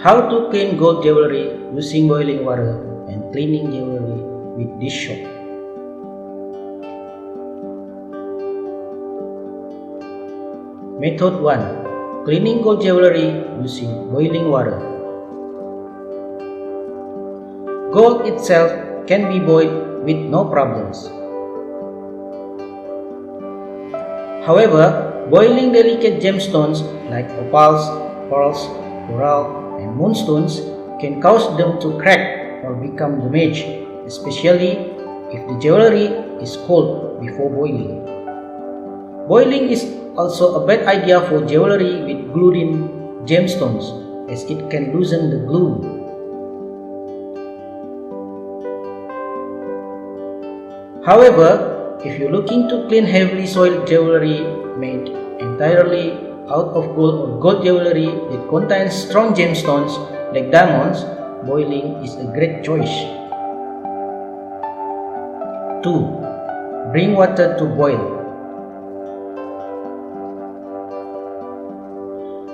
How to clean gold jewelry using boiling water and cleaning jewelry with dish soap. Method 1. Cleaning gold jewelry using boiling water. Gold itself can be boiled with no problems. However, boiling delicate gemstones like opals, pearls, coral, and moonstones can cause them to crack or become damaged, especially if the jewelry is cold before boiling. Boiling is also a bad idea for jewelry with glued-in gemstones, as it can loosen the glue. However, if you're looking to clean heavily soiled jewelry made entirely out of gold or gold jewelry that contains strong gemstones like diamonds, boiling is a great choice. 2. Bring water to boil.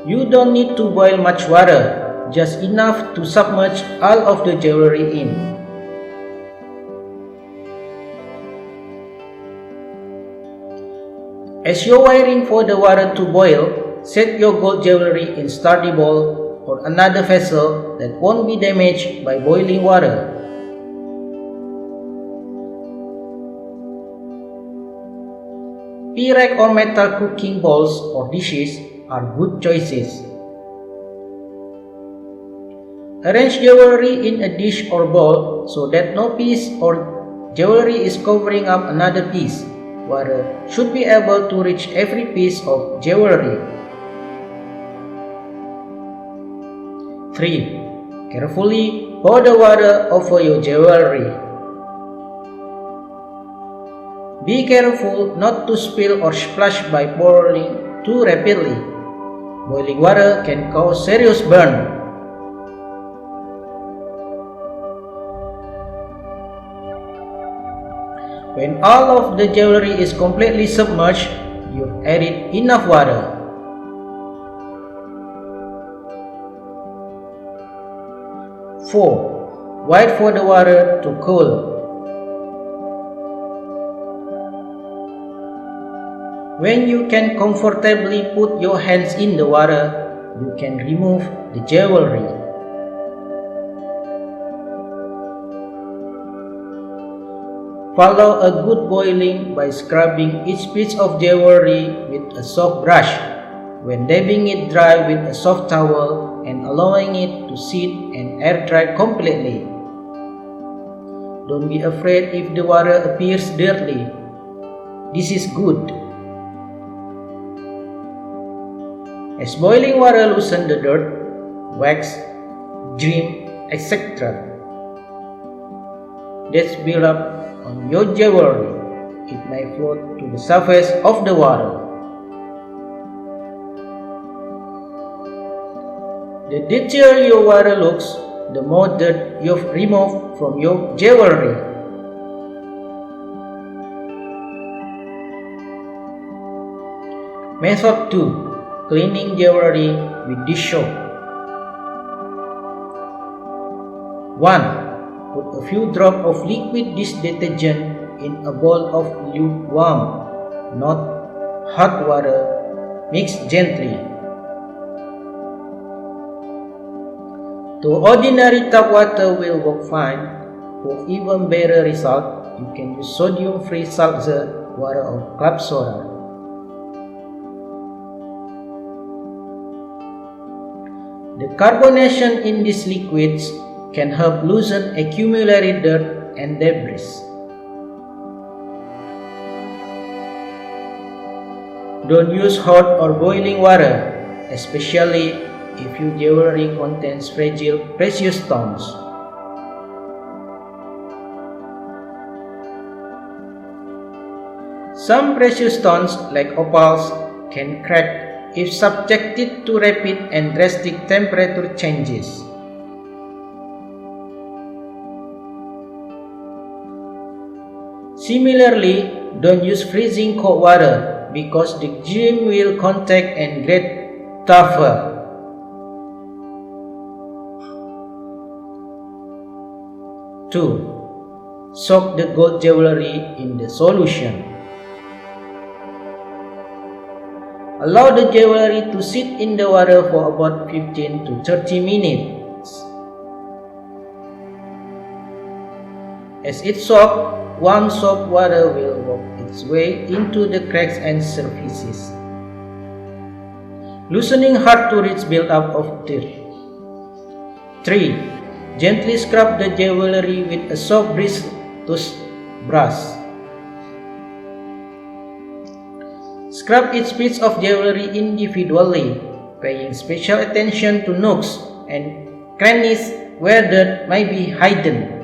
You don't need to boil much water, just enough to submerge all of the jewelry in. As you're waiting for the water to boil, set your gold jewelry in sturdy bowl or another vessel that won't be damaged by boiling water. Pyrex or metal cooking bowls or dishes are good choices. Arrange jewelry in a dish or bowl so that no piece or jewelry is covering up another piece. Water should be able to reach every piece of jewelry. 3. Carefully pour the water over your jewelry. Be careful not to spill or splash by pouring too rapidly. Boiling water can cause serious burn. When all of the jewelry is completely submerged, you've added enough water. 4. Wait for the water to cool. When you can comfortably put your hands in the water, you can remove the jewelry. Follow a good boiling by scrubbing each piece of jewelry with a soft brush, when dabbing it dry with a soft towel and allowing it to sit and air dry completely. Don't be afraid if the water appears dirty. This is good, as boiling water loosens the dirt, wax, grime, etc. that's built up on your jewelry. It may float to the surface of the water. The dirtier your water looks, the more dirt you've removed from your jewelry. Method 2. Cleaning jewelry with dish soap. 1. Put a few drops of liquid dish detergent in a bowl of lukewarm, not hot water. Mix gently. Though ordinary tap water will work fine, for even better result, you can use sodium-free seltzer water or club soda. The carbonation in these liquids can help loosen accumulated dirt and debris. Don't use hot or boiling water, especially if your jewelry contains fragile precious stones. Some precious stones like opals can crack if subjected to rapid and drastic temperature changes. Similarly, don't use freezing cold water because the gem will contact and get tougher. 2. Soak the gold jewelry in the solution. Allow the jewelry to sit in the water for about 15 to 30 minutes. As it soaks, warm soap water will work its way into the cracks and surfaces, loosening hard-to-reach buildup of dirt. 3. Gently scrub the jewelry with a soft bristle toothbrush. Scrub each piece of jewelry individually, paying special attention to nooks and crannies where dirt may be hidden.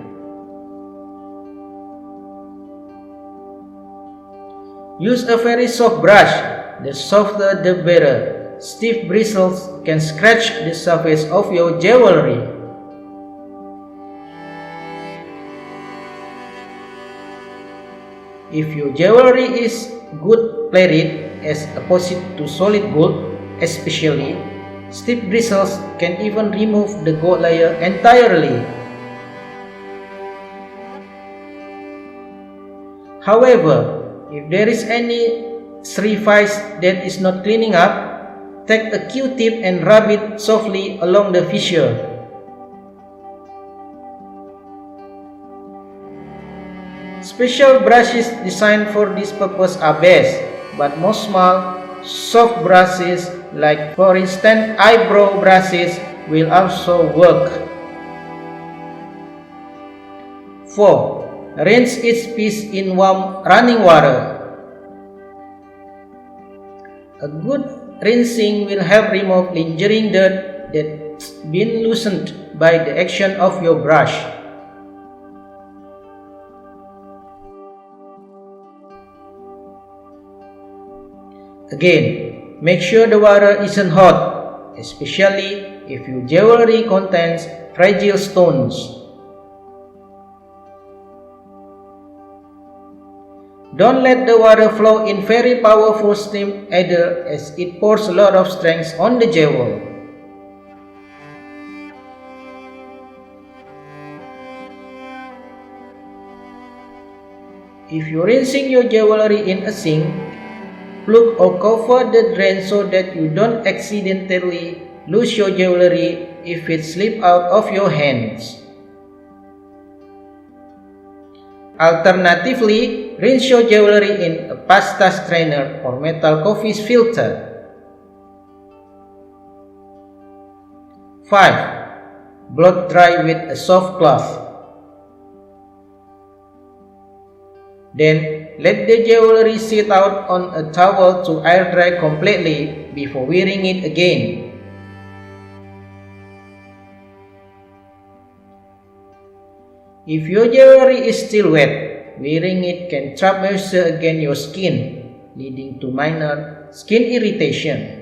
Use a very soft brush. The softer the better. Stiff bristles can scratch the surface of your jewelry. If your jewelry is good plated as opposite to solid gold, especially, stiff bristles can even remove the gold layer entirely. However, if there is any crevice that is not cleaning up, take a Q-tip and rub it softly along the fissure. Special brushes designed for this purpose are best, but most small, soft brushes, like for instance eyebrow brushes, will also work. 4. Rinse each piece in warm running water. A good rinsing will help remove lingering dirt that's been loosened by the action of your brush. Again, make sure the water isn't hot, especially if your jewelry contains fragile stones. Don't let the water flow in very powerful stream either, as it pours a lot of strength on the jewel. If you're rinsing your jewelry in a sink, plug or cover the drain so that you don't accidentally lose your jewelry if it slips out of your hands. Alternatively, rinse your jewelry in a pasta strainer or metal coffee filter. 5. Blot dry with a soft cloth. Then, let the jewelry sit out on a towel to air dry completely before wearing it again. If your jewelry is still wet, wearing it can trap moisture against your skin, leading to minor skin irritation.